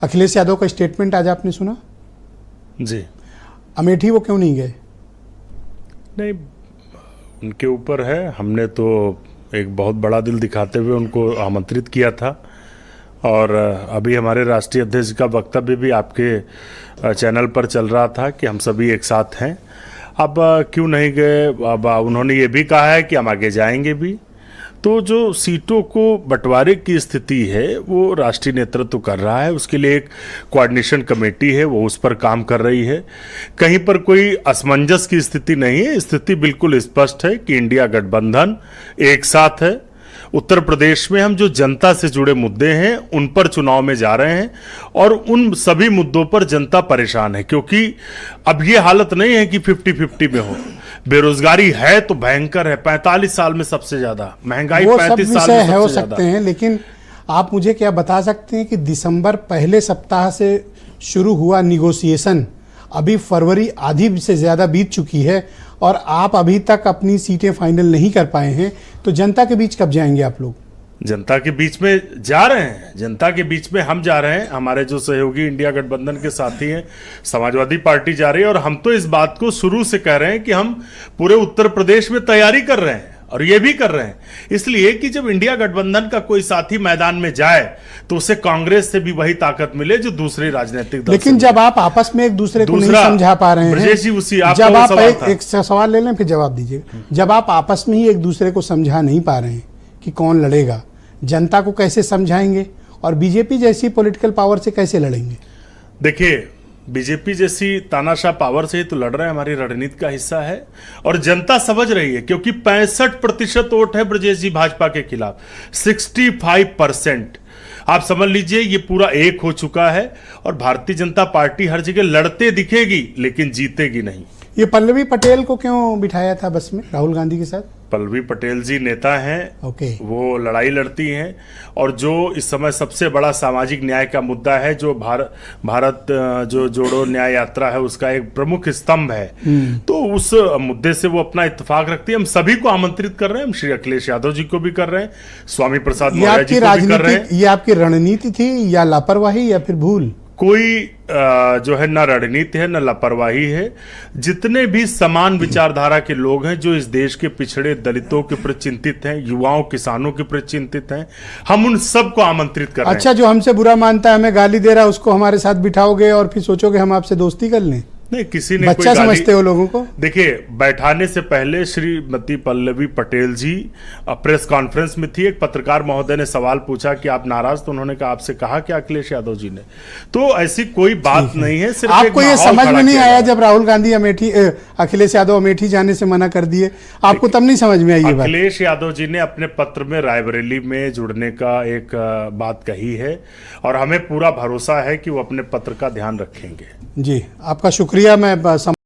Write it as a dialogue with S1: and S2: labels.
S1: अखिलेश यादव का स्टेटमेंट आज आपने सुना?
S2: जी
S1: अमेठी वो क्यों नहीं गए?
S2: नहीं, उनके ऊपर है। हमने तो एक बहुत बड़ा दिल दिखाते हुए उनको आमंत्रित किया था और अभी हमारे राष्ट्रीय अध्यक्ष का वक्तव्य भी आपके चैनल पर चल रहा था कि हम सभी एक साथ हैं। अब क्यों नहीं गए? अब उन्होंने ये भी कहा है कि हम आगे जाएंगे भी। तो जो सीटों को बंटवारे की स्थिति है वो राष्ट्रीय नेतृत्व कर रहा है, उसके लिए एक कोऑर्डिनेशन कमेटी है, वो उस पर काम कर रही है। कहीं पर कोई असमंजस की स्थिति नहीं है। स्थिति बिल्कुल स्पष्ट है कि इंडिया गठबंधन एक साथ है। उत्तर प्रदेश में हम जो जनता से जुड़े मुद्दे हैं उन पर चुनाव में जा रहे हैं और उन सभी मुद्दों पर जनता परेशान है, क्योंकि अब ये हालत नहीं है कि 50-50 में हो। बेरोजगारी है तो भयंकर है, 45 साल में सबसे ज्यादा महंगाई, 35 साल में
S1: हो
S2: सबसे
S1: सकते हैं, लेकिन आप मुझे क्या बता सकते हैं कि दिसंबर पहले सप्ताह से शुरू हुआ निगोशिएशन, अभी फरवरी आधी से ज्यादा बीत चुकी है और आप अभी तक अपनी सीटें फाइनल नहीं कर पाए हैं, तो जनता के बीच कब जाएंगे आप लोग?
S2: जनता के बीच में जा रहे हैं, जनता के बीच में हम जा रहे हैं। हमारे जो सहयोगी इंडिया गठबंधन के साथी हैं, समाजवादी पार्टी जा रही है और हम तो इस बात को शुरू से कह रहे हैं कि हम पूरे उत्तर प्रदेश में तैयारी कर रहे हैं और ये भी कर रहे हैं इसलिए कि जब इंडिया गठबंधन का कोई साथी मैदान में जाए तो उसे कांग्रेस से भी वही ताकत मिले जो दूसरे राजनीतिक दल।
S1: लेकिन जब आप आपस में एक दूसरे को नहीं समझा पा रहे हैं, जब आप एक सवाल ले लें फिर जवाब दीजिएगा। जब आप आपस में ही एक दूसरे को समझा नहीं पा रहे हैं कि कौन लड़ेगा, जनता को कैसे समझाएंगे और बीजेपी जैसी पॉलिटिकल पावर से कैसे लड़ेंगे?
S2: देखिए, बीजेपी जैसी तानाशाह पावर से ही तो लड़ रहे हैं, हमारी रणनीति का हिस्सा है और जनता समझ रही है, क्योंकि 65% वोट है ब्रजेश जी भाजपा के खिलाफ, 65%। आप समझ लीजिए ये पूरा एक हो चुका है और भारतीय जनता पार्टी हर जगह लड़ते दिखेगी लेकिन जीतेगी नहीं।
S1: ये पल्लवी पटेल को क्यों बिठाया था बस में राहुल गांधी के साथ?
S2: पल्लवी पटेल जी नेता हैं, वो लड़ाई लड़ती हैं और जो इस समय सबसे बड़ा सामाजिक न्याय का मुद्दा है, जो भारत जो जोड़ो न्याय यात्रा है उसका एक प्रमुख स्तंभ है, तो उस मुद्दे से वो अपना इत्तेफाक रखती है। हम सभी को आमंत्रित कर रहे हैं, हम श्री अखिलेश यादव जी को भी कर रहे हैं, स्वामी प्रसाद मौर्य जी को भी कर रहे हैं।
S1: ये आपकी रणनीति थी या लापरवाही या फिर भूल?
S2: कोई जो है ना रणनीति है ना लापरवाही है। जितने भी समान विचारधारा के लोग हैं जो इस देश के पिछड़े दलितों के प्रति चिंतित हैं, युवाओं किसानों के प्रति चिंतित हैं, हम उन सबको आमंत्रित कर रहे हैं।
S1: अच्छा, जो हमसे बुरा मानता है, हमें गाली दे रहा है, उसको हमारे साथ बिठाओगे और फिर सोचोगे हम आपसे दोस्ती कर लें?
S2: नहीं, किसी ने
S1: बच्चा समझते हो लोगों को?
S2: देखिए, बैठाने से पहले श्रीमती पल्लवी पटेल जी प्रेस कॉन्फ्रेंस में थी, एक पत्रकार महोदय ने सवाल पूछा कि आप नाराज, तो उन्होंने कहा आपसे कहा कि अखिलेश यादव जी ने, तो ऐसी कोई बात नहीं है। सिर्फ
S1: आपको ये समझ में नहीं आया जब राहुल गांधी अखिलेश यादव अमेठी जाने से मना कर दिए, आपको तब नहीं समझ में आई ये बात?
S2: अखिलेश यादव जी ने अपने पत्र में रायबरेली में जुड़ने का एक बात कही है और हमें पूरा भरोसा है कि वो अपने पत्र का ध्यान रखेंगे।
S1: जी, आपका शुक्रिया। मैं